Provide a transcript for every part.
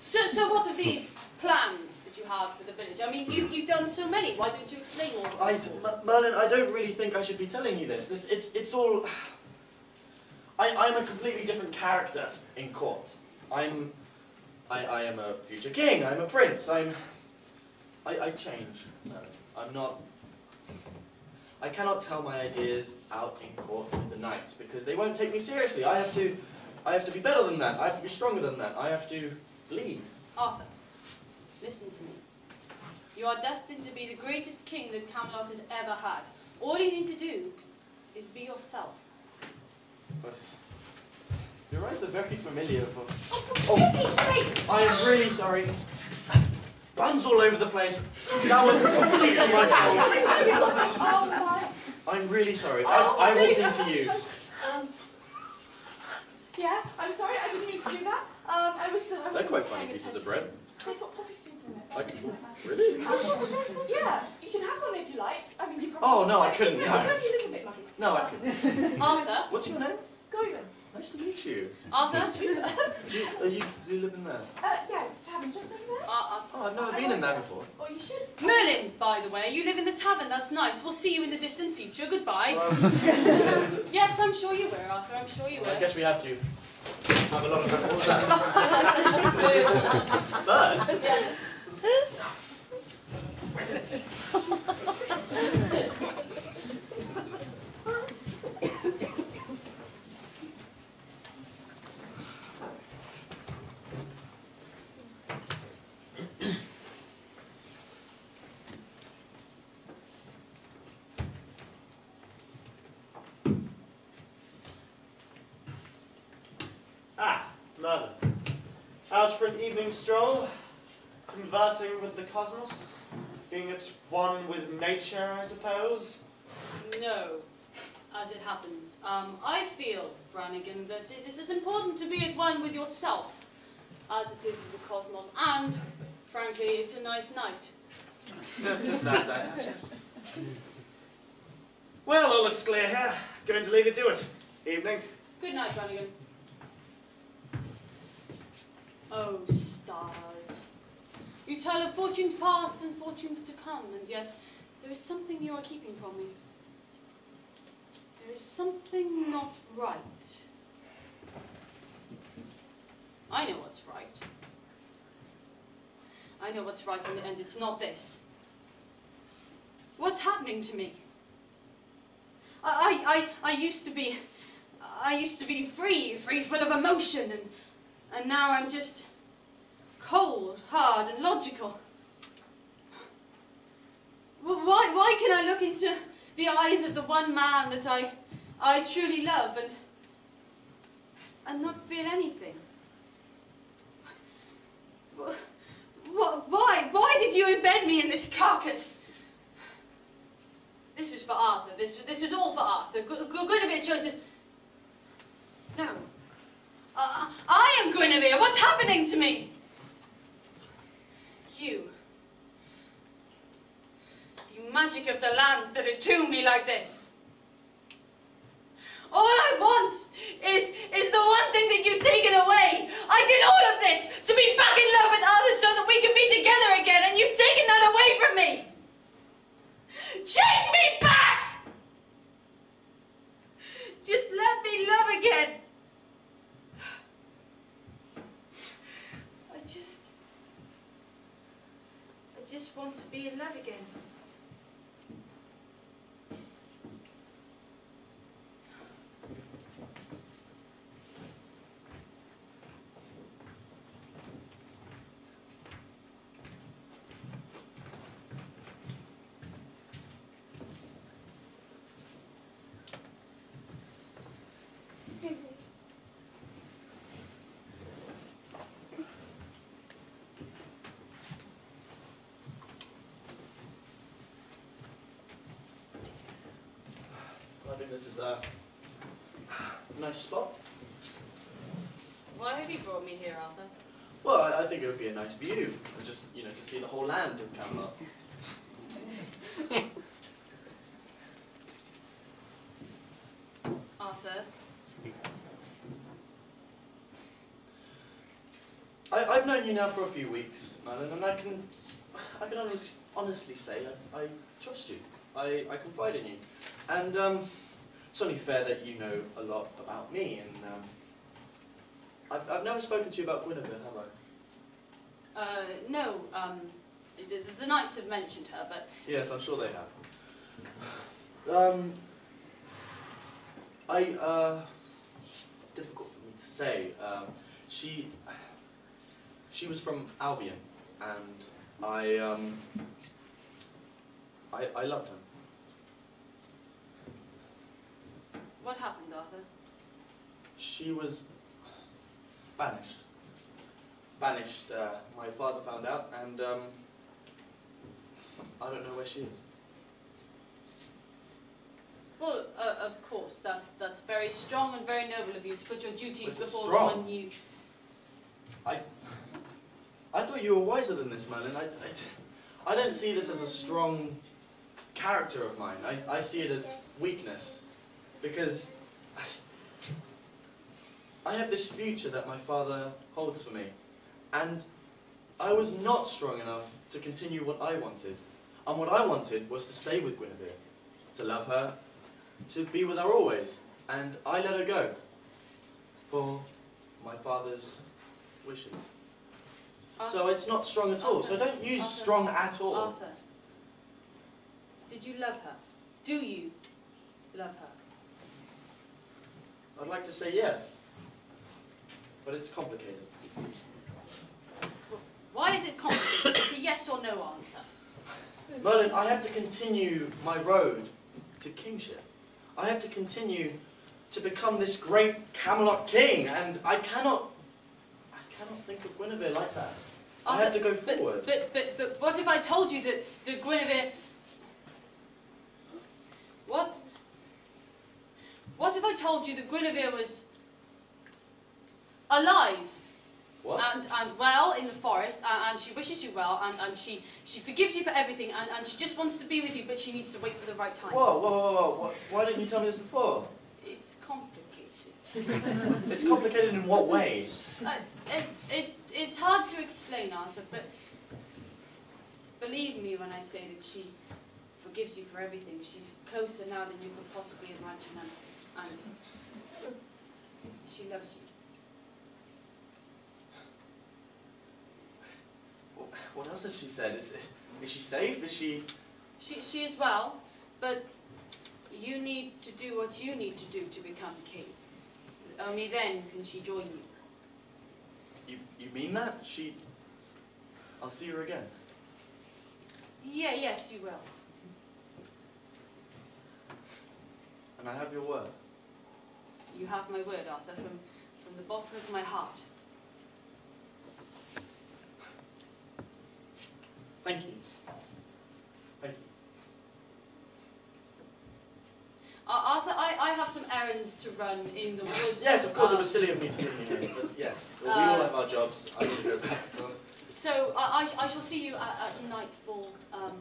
So what of these plans that you have for the village? I mean, you've done so many. Why don't you explain all of them? Merlin, I don't really think I should be telling you this. It's all... I'm a completely different character in court. I am a future king. I'm a prince. I change. I'm not... I cannot tell my ideas out in court with the knights because they won't take me seriously. I have to be better than that. I have to be stronger than that. I have to lead. Arthur, listen to me. You are destined to be the greatest king that Camelot has ever had. All you need to do is be yourself. But your eyes are very familiar. But... Oh, for goodness sake! I am really sorry. Buns all over the place. That was completely my fault. Oh my! I'm really sorry. I walked into you. Yeah, I'm sorry, I didn't mean to do that. I was They're quite funny pieces of bread. They've got poppy seeds in it. Really? Yeah, you can have one if you like. I mean, you probably... Oh, no, I couldn't. It's No. only a little bit muggy. No, I couldn't. Arthur? What's your name? Golden. Nice to meet you. Arthur? Do you live in there? Yeah, it's having just over there. Oh, I've never been in there before. Oh, you should. Merlin, by the way. You live in the tavern. That's nice. We'll see you in the distant future. Goodbye. Yes, I'm sure you will, Arthur. I'm sure you will. I guess we have to have a lot of fun. Birds? Yes. Merlin. Out for an evening stroll, conversing with the cosmos, being at one with nature, I suppose? No, as it happens. I feel, Brannagan, that it is as important to be at one with yourself as it is with the cosmos, and, frankly, it's a nice night. Yes, it's a nice night, yes. Well, all looks clear here. Going to leave you to it. Evening. Good night, Brannagan. Oh, stars. You tell of fortunes past and fortunes to come, and yet there is something you are keeping from me. There is something not right. I know what's right. I know what's right, and it's not this. What's happening to me? I used to be free, full of emotion, and now I'm just cold, hard, and logical. Why can I look into the eyes of the one man that I truly love and not feel anything? Why did you embed me in this carcass? This was for Arthur. This was all for Arthur. Guinevere chose this. No. I am Guinevere. What's happening to me? You magic of the lands that attune me like this. All I want is the one thing that you've taken away. I did all of this to be back in love with others so that we can be together again, and you've taken that away from me. Change me back! Just let me love again. I just want to be in love again. I think this is a nice spot. Why have you brought me here, Arthur? Well, I think it would be a nice view, and just, to see the whole land of Camelot. Arthur? I've known you now for a few weeks, Merlin, and I can honestly say I trust you. I confide in you. And it's only fair that you know a lot about me, and I've never spoken to you about Guinevere, have I? No, the knights have mentioned her, but... Yes, I'm sure they have. It's difficult for me to say. She was from Albion, and I loved her. What happened, Arthur? She was banished. Banished. My father found out, and I don't know where she is. Well, of course, that's very strong and very noble of you to put your duties before strong? the one you... I thought you were wiser than this, Merlin. I don't see this as a strong character of mine. I see it as weakness. Because I have this future that my father holds for me. And I was not strong enough to continue what I wanted. And what I wanted was to stay with Guinevere, to love her, to be with her always. And I let her go for my father's wishes. Arthur, so it's not strong at all. Arthur, So don't use Arthur, strong at all. Arthur, did you love her? Do you love her? I'd like to say yes, but it's complicated. Why is it complicated? It's a yes or no answer. Merlin, I have to continue my road to kingship. I have to continue to become this great Camelot king, and I cannot think of Guinevere like that. I have to go forward. But what if I told you that Guinevere... What if I told you that Guinevere was alive? What? And well in the forest, and she wishes you well, and she forgives you for everything, and she just wants to be with you, but she needs to wait for the right time. Whoa. Why didn't you tell me this before? It's complicated. It's complicated in what way? It's hard to explain, Arthur, but believe me when I say that she forgives you for everything. She's closer now than you could possibly imagine, and she loves you. What else has she said? Is she safe? Is she... She is well, but you need to do what you need to do to become king. Only then can she join you. You mean that? I'll see her again. Yes, you will. And I have your word. You have my word, Arthur, from the bottom of my heart. Thank you. Thank you. Arthur, I have some errands to run in the woods. Yes, of course it was silly of me to bring you in, but yes. We all have our jobs. I need to go back, of course. So I shall see you at nightfall at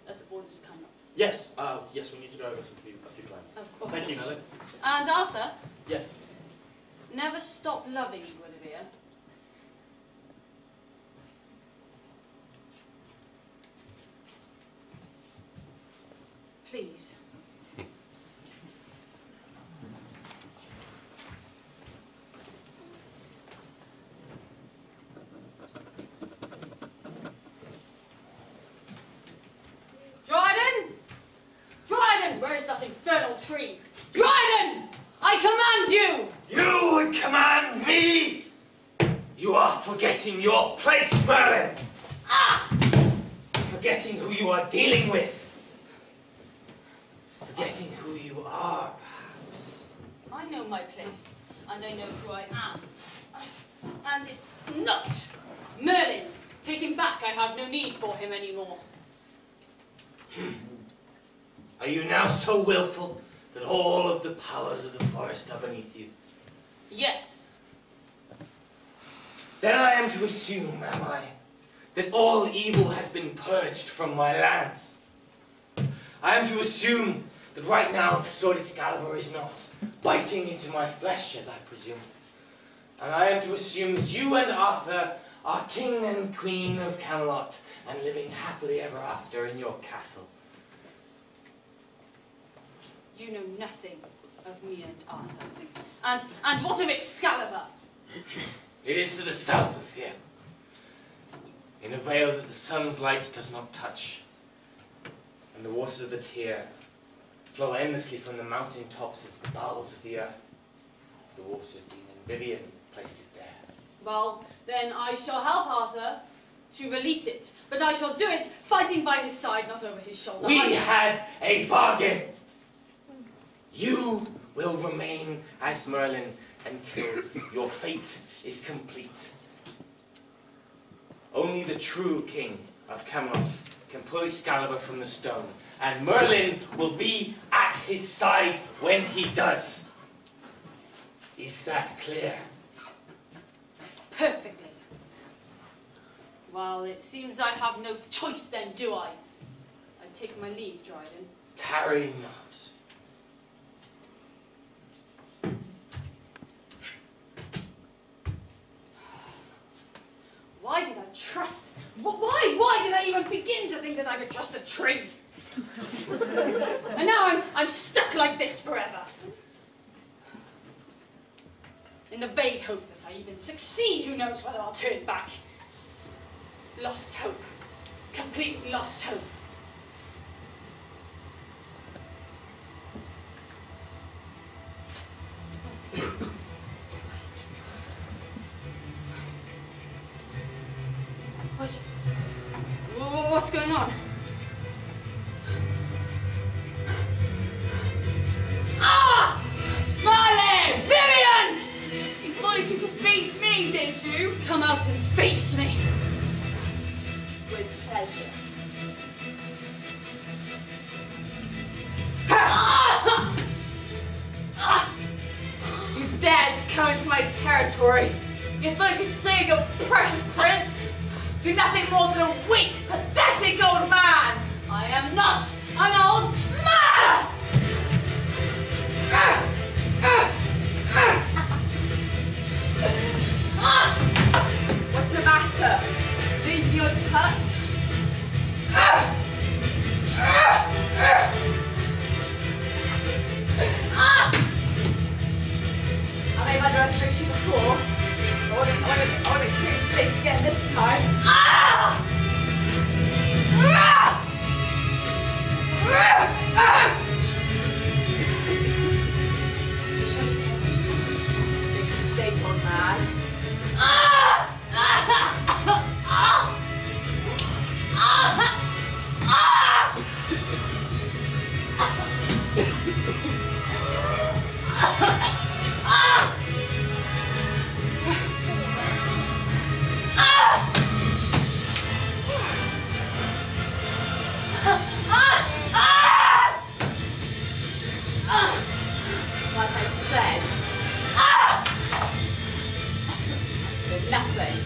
the borders of Camelot. Yes, yes, we need to go over a few plans. Of course. Thank you, Merlin. And Arthur, Yes. never stop loving Guinevere. Please. Dryaden, where's that infernal tree? Dryaden, I command you! You would command me? You are forgetting your place, Merlin. Ah! Forgetting who you are dealing with. Forgetting who you are, perhaps. I know my place, and I know who I am. And it's not Merlin. Take him back, I have no need for him anymore. Are you now so willful that all of the powers of the forest are beneath you? Yes. Then I am to assume, am I, that all evil has been purged from my lands. I am to assume that right now the sword Excalibur is not biting into my flesh, as I presume. And I am to assume that you and Arthur are king and queen of Camelot and living happily ever after in your castle. You know nothing of me and Arthur. And what of Excalibur? It is to the south of here, in a vale that the sun's light does not touch, and the waters of the Tyr flow endlessly from the mountain tops into the bowels of the earth. The water demon Vivien placed it there. Well, then I shall help Arthur to release it, but I shall do it fighting by his side, not over his shoulder. We had a bargain. You will remain as Merlin until your fate is complete. Only the true king of Camelot can pull Excalibur from the stone, and Merlin will be at his side when he does. Is that clear? Perfectly. Well, it seems I have no choice then, do I? I take my leave, Dryaden. Tarry not. Why did I trust? Why did I even begin to think that I could trust a tree? And now I'm stuck like this forever. In the vague hope that I even succeed, who knows whether I'll turn back. Lost hope. Completely lost hope. What's going on? Ah! Marley! Vivien! You thought you could beat me, did you? Come out and face me. With pleasure. You dared to come into my territory. You thought you could save your precious prince? You're nothing more than a weak, pathetic old man! I am not an old man! What's the matter? Losing your touch? I made my demonstration before. I want to keep things again this time. Big mistake, old man. Like I said, there's nothing.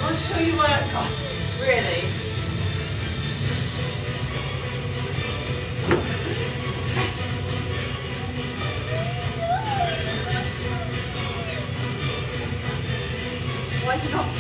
I'll show you what I've got, really. Why not?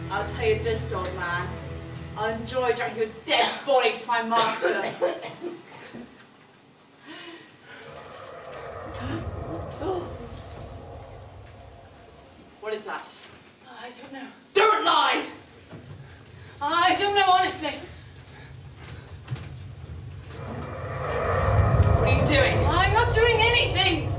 I'll tell you this, old man. I'll enjoy dragging your dead body to my master. What is that? I don't know. Don't lie! I don't know, honestly. What are you doing? I'm not doing anything.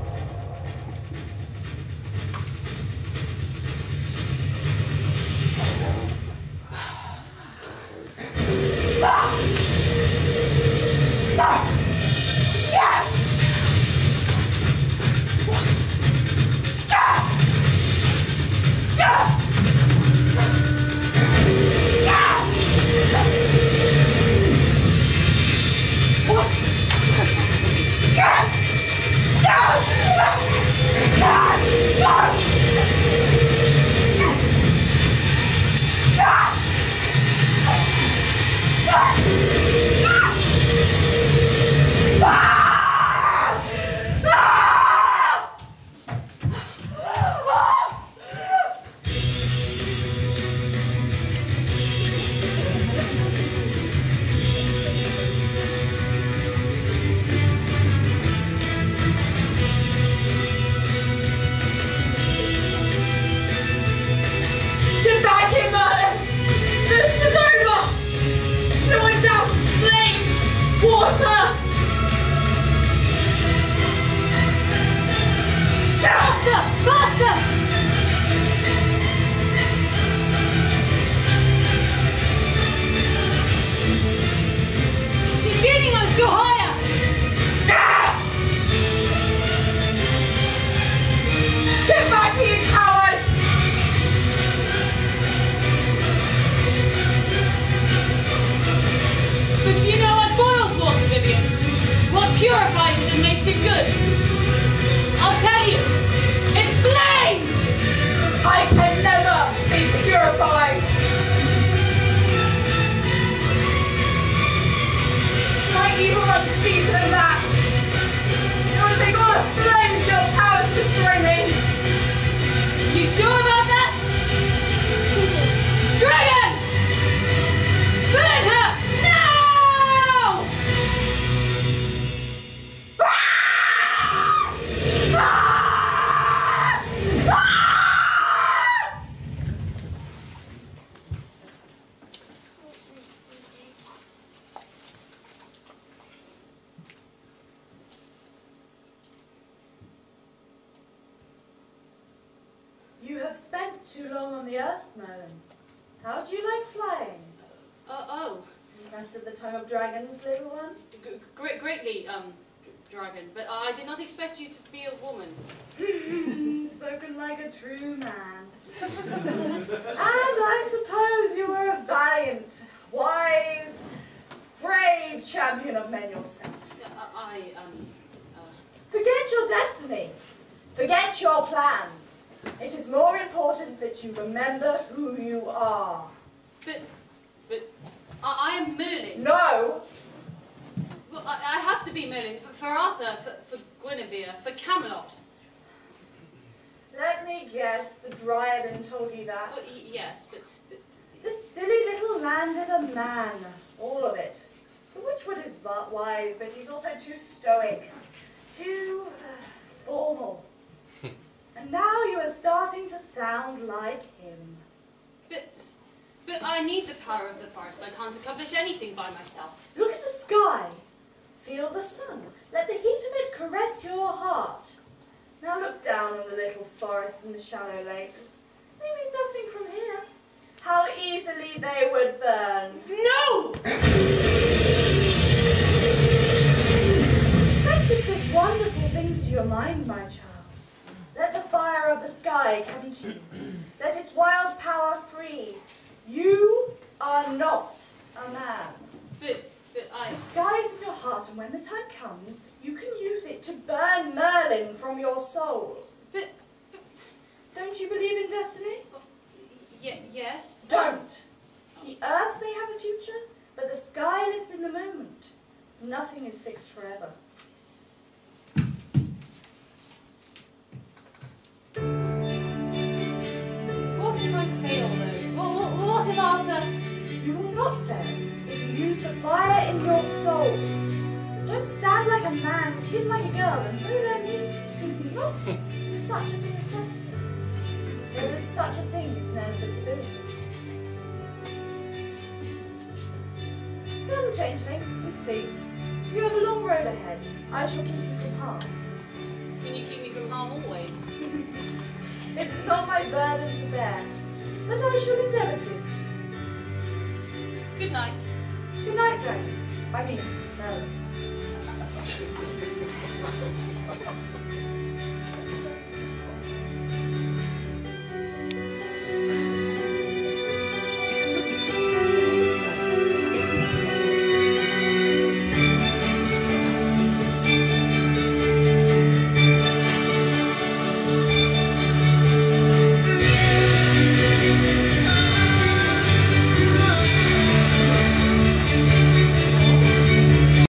purifies it and makes it good. I'll tell you, it's flame! I can never be purified. My evil runs deeper than that. You want to take all the flames your power to destroy me. You sure about that? Dryaden! Burn her! Now! You have spent too long on the earth, Merlin. How do you like flying? Oh. Impressed of the tongue of dragons, little one? Greatly, Dragon, but I did not expect you to be a woman. Spoken like a true man. And I suppose you were a valiant, wise, brave champion of men yourself. Forget your destiny. Forget your plans. It is more important that you remember who you are. But I am Merlin. No! Well, I have to be Merlin for Arthur, for Guinevere, for Camelot. Let me guess, the Dryaden told you that. Well, yes, but... This silly little land is a man. All of it. The Witchwood is wise, but he's also too stoic. Too formal. And now you are starting to sound like him. But I need the power of the forest. I can't accomplish anything by myself. Look at the sky. Feel the sun. Let the heat of it caress your heart. Now look down on the little forest and the shallow lakes. They mean nothing from here. How easily they would burn. No! Perspective does wonderful things to your mind, my child. Let the fire of the sky come to you. Let its wild power free. You are not a man. But The sky is in your heart, and when the time comes, you can use it to burn Merlin from your soul. But Don't you believe in destiny? yes. Don't. The earth may have a future, but the sky lives in the moment. Nothing is fixed forever. What if I fail, though? What if Arthur... You will not fail if you use the fire in your soul. Don't stand like a man, skin like a girl, and know their meaning. Not with such a thing as destiny. There is such a thing as inevitability. Come, changeling, and sleep. You have a long road ahead. I shall keep you from harm. Can you keep me from harm always? It is not my burden to bear, but I shall endeavour to. Good night. Good night, Dragon. I mean, Merlin.